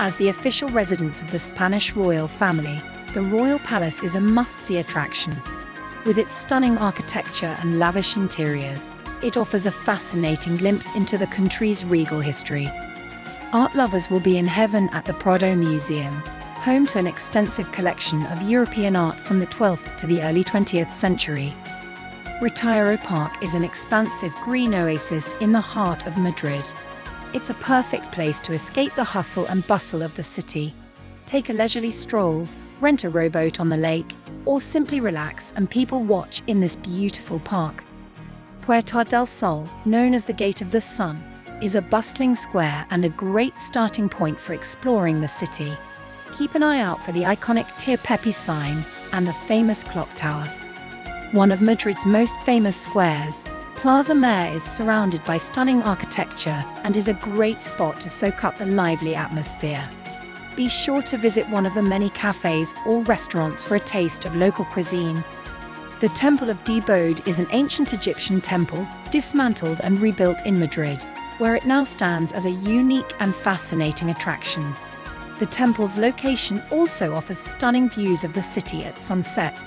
As the official residence of the Spanish royal family, the Royal Palace is a must-see attraction. With its stunning architecture and lavish interiors, it offers a fascinating glimpse into the country's regal history. Art lovers will be in heaven at the Prado Museum, home to an extensive collection of European art from the 12th to the early 20th century. Retiro Park is an expansive green oasis in the heart of Madrid. It's a perfect place to escape the hustle and bustle of the city. Take a leisurely stroll, rent a rowboat on the lake, or simply relax and people watch in this beautiful park. Puerta del Sol, known as the Gate of the Sun, is a bustling square and a great starting point for exploring the city. Keep an eye out for the iconic Tio Pepe sign and the famous clock tower. One of Madrid's most famous squares, Plaza Mayor is surrounded by stunning architecture and is a great spot to soak up the lively atmosphere. Be sure to visit one of the many cafes or restaurants for a taste of local cuisine. The Temple of Debod is an ancient Egyptian temple, dismantled and rebuilt in Madrid, where it now stands as a unique and fascinating attraction. The temple's location also offers stunning views of the city at sunset,